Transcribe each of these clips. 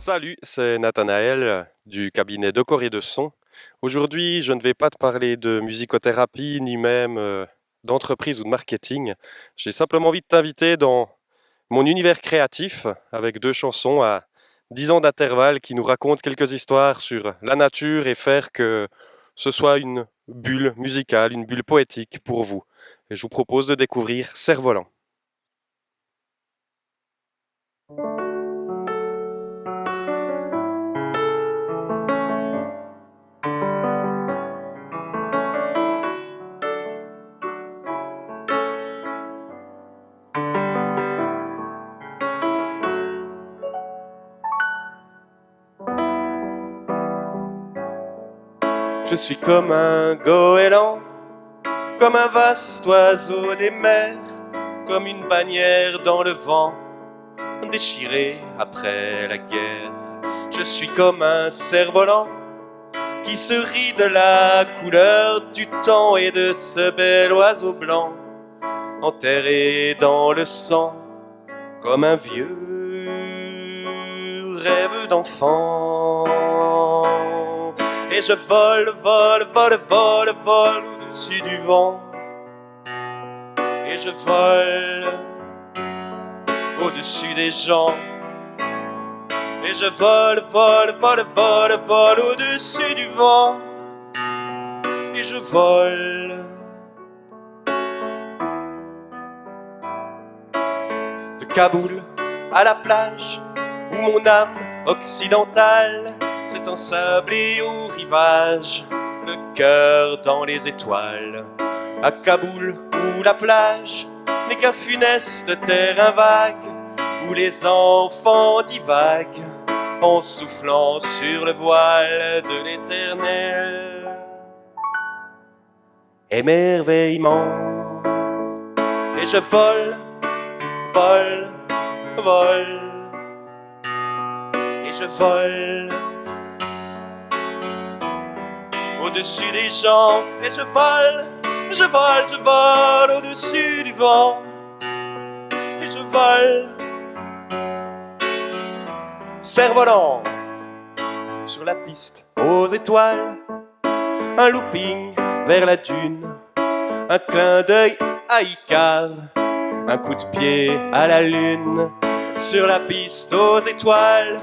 Salut, c'est Nathanaël du cabinet de Corée de Son. Aujourd'hui, je ne vais pas te parler de musicothérapie ni même d'entreprise ou de marketing. J'ai simplement envie de t'inviter dans mon univers créatif avec deux chansons à 10 ans d'intervalle qui nous racontent quelques histoires sur la nature et faire que ce soit une bulle musicale, une bulle poétique pour vous. Et je vous propose de découvrir Cerf-Volant. Je suis comme un goéland, comme un vaste oiseau des mers, comme une bannière dans le vent, déchirée après la guerre. Je suis comme un cerf-volant qui se rit de la couleur du temps et de ce bel oiseau blanc, enterré dans le sang, comme un vieux rêve d'enfant. Et je vole, vole, vole, vole, vole au-dessus du vent. Et je vole au-dessus des gens. Et je vole, vole, vole, vole, vole au-dessus du vent. Et je vole de Kaboul à la plage où mon âme occidentale s'est ensablée au rivage, le cœur dans les étoiles. À Kaboul où la plage n'est qu'un funeste terrain vague, où les enfants divaguent en soufflant sur le voile de l'éternel. Émerveillement. Et je vole, vole, vole. Et je vole au-dessus des gens. Et je vole, je vole, je vole au-dessus du vent. Et je vole, cerf-volant sur la piste aux étoiles. Un looping vers la dune, un clin d'œil à Icare, un coup de pied à la lune. Sur la piste aux étoiles,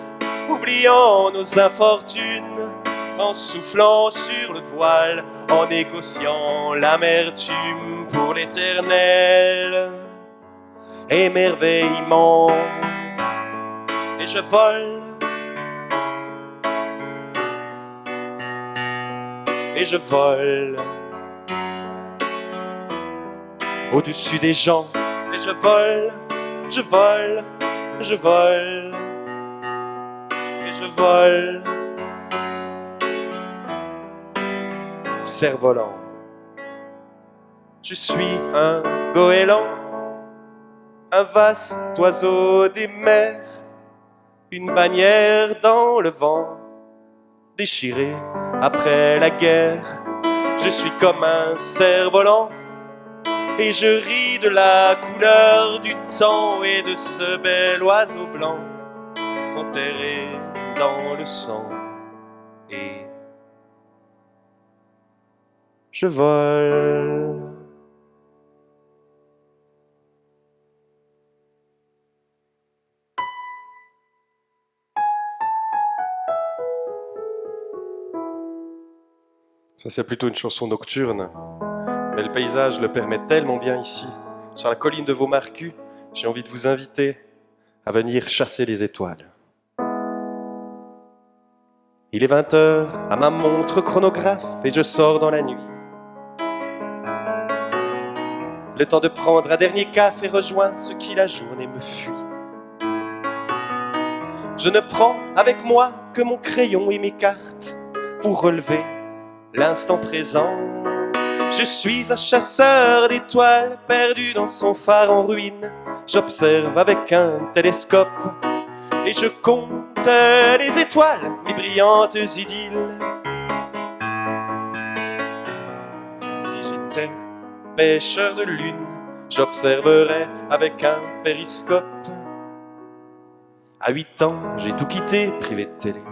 oubliant nos infortunes, en soufflant sur le voile, en négociant l'amertume pour l'éternel. Émerveillement. Et je vole, et je vole au-dessus des gens. Et je vole, je vole, je vole, et je vole. Cerf-volant. Je suis un goéland, un vaste oiseau des mers, une bannière dans le vent, déchirée après la guerre. Je suis comme un cerf-volant et je ris de la couleur du temps et de ce bel oiseau blanc, enterré dans le sang. Et je vole. Ça, c'est plutôt une chanson nocturne, mais le paysage le permet tellement bien ici. Sur la colline de Vaumarcus, j'ai envie de vous inviter à venir chasser les étoiles. Il est 20h à ma montre chronographe et je sors dans la nuit. Le temps de prendre un dernier café rejoint ce qui la journée me fuit. Je ne prends avec moi que mon crayon et mes cartes pour relever l'instant présent. Je suis un chasseur d'étoiles perdu dans son phare en ruine. J'observe avec un télescope et je compte les étoiles, les brillantes idylles. Si j'étais pêcheur de lune, j'observerais avec un périscope À 8 ans, j'ai tout quitté, privé de télé.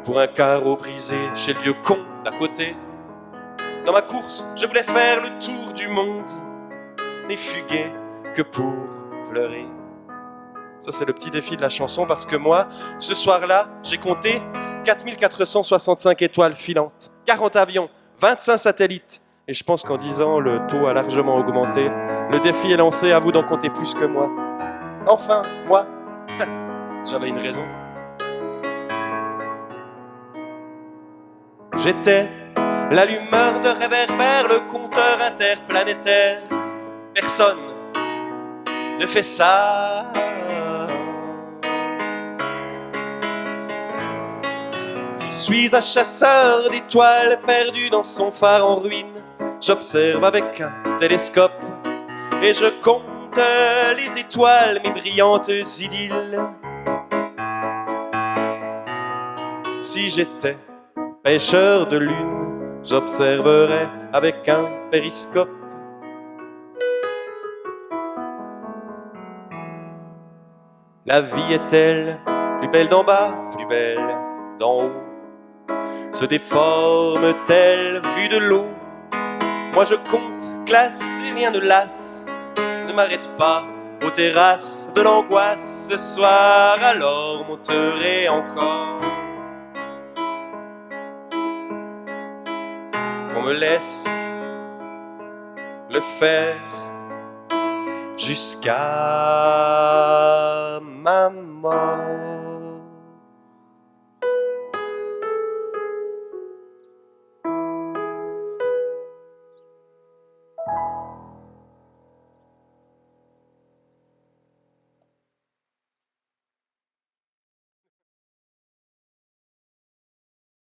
Pour un carreau brisé chez le vieux con d'à côté. Dans ma course, je voulais faire le tour du monde, n'est fugué que pour pleurer. Ça, c'est le petit défi de la chanson, parce que moi, ce soir-là, j'ai compté 4465 étoiles filantes, 40 avions, 25 satellites. Et je pense qu'en 10 ans, le taux a largement augmenté. Le défi est lancé, à vous d'en compter plus que moi. Enfin, moi, j'avais une raison. J'étais l'allumeur de réverbère, le compteur interplanétaire. Personne ne fait ça. Je suis un chasseur d'étoiles perdu dans son phare en ruine. J'observe avec un télescope et je compte les étoiles, mes brillantes idylles. Si j'étais pêcheur de lune, j'observerais avec un périscope. La vie est-elle plus belle d'en bas, plus belle d'en haut? Se déforme-t-elle vue de l'eau? Moi je compte, classe et rien ne lasse. Ne m'arrête pas aux terrasses de l'angoisse. Ce soir alors monterai encore. Qu'on me laisse le faire jusqu'à ma mort.